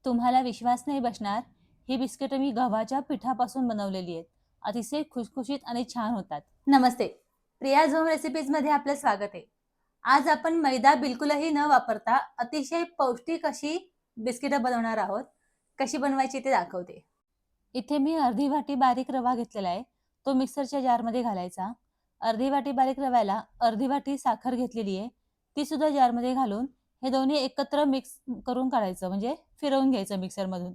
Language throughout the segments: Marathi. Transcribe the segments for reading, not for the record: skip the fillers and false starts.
तुम्हाला विश्वास नाही बसणार, ही बिस्किटं मी गव्हाच्या पिठापासून बनवलेली आहेत. अतिशय खुसखुशीत आणि छान होतात. नमस्ते. प्रिया झोम रेसिपीजमध्ये आपलं स्वागत आहे. आज आपण मैदा बिलकुलही न वापरता अतिशय पौष्टिक अशी बिस्किटं बनवणार आहोत. कशी बनवायची ते दाखवते. इथे मी अर्धी वाटी बारीक रवा घेतलेला आहे. तो मिक्सरच्या जारमध्ये घालायचा. अर्धी वाटी बारीक रव्याला अर्धी वाटी साखर घेतलेली आहे. ती सुद्धा जारमध्ये घालून हे दोन्ही एकत्र मिक्स करून काढायचं, म्हणजे फिरवून घ्यायचं मिक्सरमधून.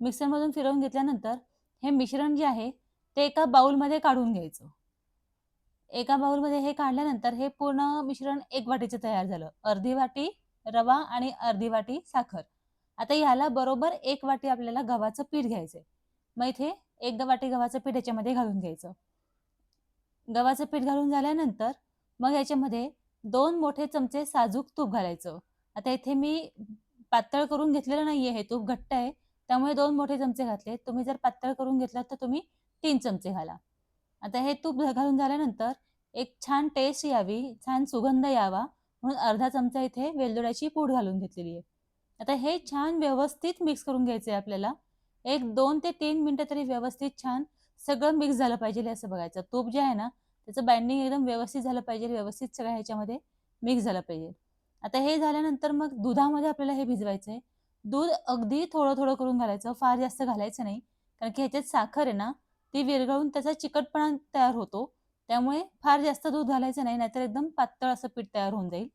मिक्सरमधून फिरवून घेतल्यानंतर हे मिश्रण जे आहे ते एका बाउलमध्ये काढून घ्यायचं. एका बाउलमध्ये हे काढल्यानंतर हे पूर्ण मिश्रण एक वाटीचं तयार झालं. अर्धी वाटी रवा आणि अर्धी वाटी साखर. आता ह्याला बरोबर एक वाटी आपल्याला गव्हाचं पीठ घ्यायचंय. मग इथे एक वाटी गव्हाचं पीठ याच्यामध्ये घालून घ्यायचं. गव्हाचं पीठ घालून झाल्यानंतर मग याच्यामध्ये 2 मोठे चमचे साजूक तूप घालायचं. आता इथे मी पातळ करून घेतलेलं नाहीये, हे तूप घट्ट आहे. त्यामुळे 2 मोठे चमचे घातले. तुम्ही जर पातळ करून घेतलात तर तुम्ही 3 चमचे घाला. आता हे तूप घालून झाल्यानंतर एक छान टेस्ट यावी, छान सुगंध यावा म्हणून अर्धा चमचा इथे वेलदोड्याची पूड घालून घेतलेली आहे. आता हे छान व्यवस्थित मिक्स करून घ्यायचंय आपल्याला. एक 2 ते 3 मिनिटं तरी व्यवस्थित छान सगळं मिक्स झालं पाहिजे असं बघायचं. तूप जे आहे ना, त्याचं बाइंडिंग एकदम व्यवस्थित झालं पाहिजे, व्यवस्थित सगळं ह्याच्यामध्ये मिक्स झालं पाहिजे. आता हे झाल्यानंतर मग दुधामध्ये आपल्याला हे भिजवायचंय. दूध अगदी थोडं-थोडं करून घालायचं, फार जास्त घालायचं नाही. कारण की ह्याच्यात साखर आहे ना, ती विरघळून त्याचा चिकटपणा तयार होतो. त्यामुळे फार जास्त दूध घालायचं नाही, नाहीतर एकदम पातळ असं पीठ तयार होऊन जाईल.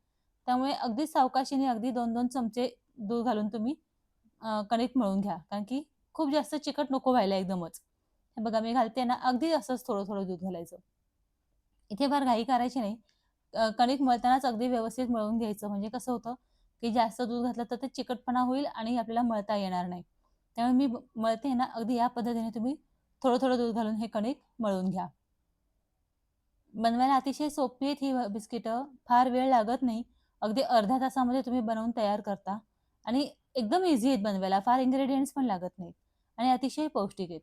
त्यामुळे अगदी सावकाशीने अगदी 2-2 चमचे दूध घालून तुम्ही कणिक मळून घ्या. कारण की खूप जास्त चिकट नको व्हायला एकदमच. हे बघा मी घालते ना, अगदी असंच थोडं-थोडं दूध घालायचं. इथे फार घाई करायची नाही. कणिक मळतानाच अगदी व्यवस्थित मळून घ्यायचं. म्हणजे कसं होतं, की जास्त दूध घातलं तर ते चिकटपणा होईल आणि आपल्याला मळता येणार नाही. त्यामुळे मी मळते ना, अगदी या पद्धतीने तुम्ही थोडं-थोडं दूध घालून हे कणिक मळून घ्या. बनवायला अतिशय सोपी आहेत ही बिस्किटं. फार वेळ लागत नाही. अगदी अर्ध्या तासामध्ये तुम्ही बनवून तयार करता आणि एकदम ईझी आहेत बनवायला. फार इन्ग्रीडियंट्स पण लागत नाहीत आणि अतिशय पौष्टिक आहेत.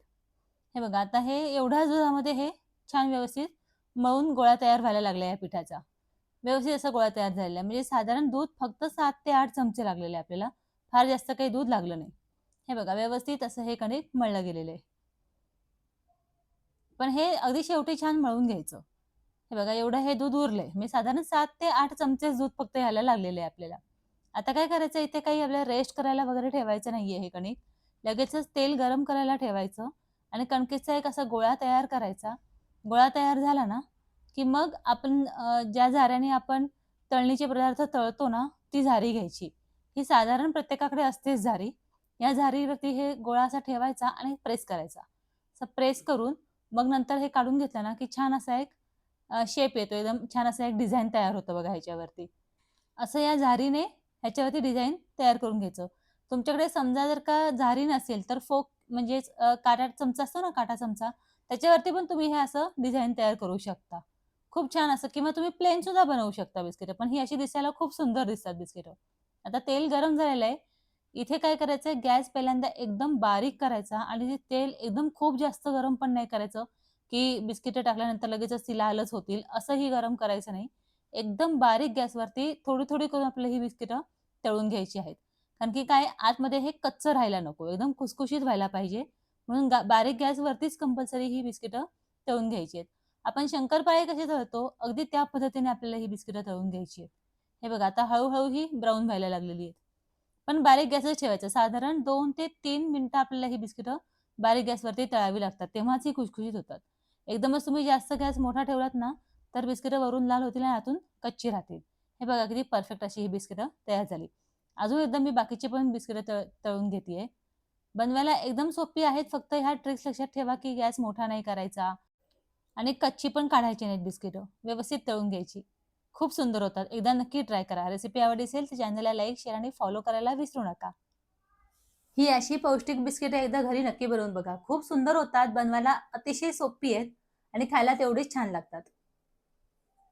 हे बघा आता हे एवढ्या दुधामध्ये हे छान व्यवस्थित मळून गोळा तयार व्हायला लागला या पिठाचा. व्यवस्थित असा गोळा तयार झालेला आहे. म्हणजे साधारण दूध फक्त 7 ते 8 चमचे लागलेले आहे आपल्याला. फार जास्त काही दूध लागलं नाही. हे बघा व्यवस्थित असं हे कणिक मळलं गेलेलं आहे. पण हे अगदी शेवटी छान मळून घ्यायचं. हे बघा एवढं हे दूध उरलंय. म्हणजे साधारण 7 ते 8 चमचेच दूध फक्त ह्याला लागलेलं आहे आपल्याला. आता काय करायचं इथे काही आपल्याला रेस्ट करायला वगैरे ठेवायचं नाहीये हे कणिक. लगेचच तेल गरम करायला ठेवायचं आणि कणकेचा एक असा गोळा तयार करायचा. गोळा तयार झाला ना, की मग आपण ज्या झाऱ्याने आपण तळणीचे पदार्थ तळतो ना, ती झारी घ्यायची. ही साधारण प्रत्येकाकडे असतेच झारी. या झारीवरती हे गोळा असा ठेवायचा आणि प्रेस करायचा. असं प्रेस करून मग नंतर हे काढून घेतलं ना, की छान असा एक शेप येतो. एकदम छान असं एक डिझाइन तयार होतं बघा ह्याच्यावरती. असं या झारीने ह्याच्यावरती डिझाइन तयार करून घ्यायचं. तुमच्याकडे समजा जर का झारी नसेल तर फोक म्हणजेच काटा चमचा असतो ना, काटा चमचा, त्याच्यावरती पण तुम्ही हे असं डिझाइन तयार करू शकता. खूप छान असं किंवा तुम्ही प्लेन सुद्धा बनवू शकता बिस्किटं. पण ही अशी दिसायला खूप सुंदर दिसतात बिस्किटं. आता तेल गरम झालेलं आहे. इथे काय करायचंय गॅस पहिल्यांदा एकदम बारीक करायचा आणि ते तेल एकदम खूप जास्त गरम पण नाही करायचं, की बिस्किटं टाकल्यानंतर लगेचच ती लालच होतील, असंही गरम करायचं नाही. एकदम बारीक गॅसवरती थोडी-थोडी करून आपल्याला ही बिस्किटं तळून घ्यायची आहेत. कारण की काय आतमध्ये हे कच्चं राहायला नको, एकदम खुसखुशीत व्हायला पाहिजे. म्हणून बारीक गॅसवरतीच कंपल्सरी ही बिस्किटं तळून घ्यायची आहेत. आपण शंकरपाळे कसे तळतो, अगदी त्या पद्धतीने आपल्याला ही बिस्किटं तळून घ्यायची आहेत. हे बघा आता हळू ही ब्राउन व्हायला लागलेली आहेत. पण बारीक गॅसवर ठेवायचं. साधारण 2 ते 3 मिनिटं आपल्याला ही बिस्किटं बारीक गॅसवरती तळावी लागतात. तेव्हाच ही खुसखुशीत होतात. एकदमच तुम्ही जास्त गॅस मोठा ठेवलात ना, तर बिस्किटं वरून लाल होतील आणि आतून कच्ची राहतील. हे बघा किती परफेक्ट अशी ही बिस्किटं तयार झाली. अजून एकदा मी बाकीची पण बिस्किटं तळून घेतीये. बनवायला एकदम सोपी आहेत. फक्त ह्या ट्रिक्स लक्षात ठेवा, की गॅस मोठा नाही करायचा आणि कच्ची पण काढायची नाहीत बिस्किटं. व्यवस्थित तळून घ्यायची. खूप सुंदर होतात. एकदा नक्की ट्राय करा. रेसिपी आवडली असेल तर चॅनलला लाईक, शेअर आणि फॉलो करायला विसरू नका. ही अशी पौष्टिक बिस्किटं एकदा घरी नक्की बनवून बघा. खूप सुंदर होतात. बनवायला अतिशय सोपी आहेत आणि खायला तेवढीच छान लागतात.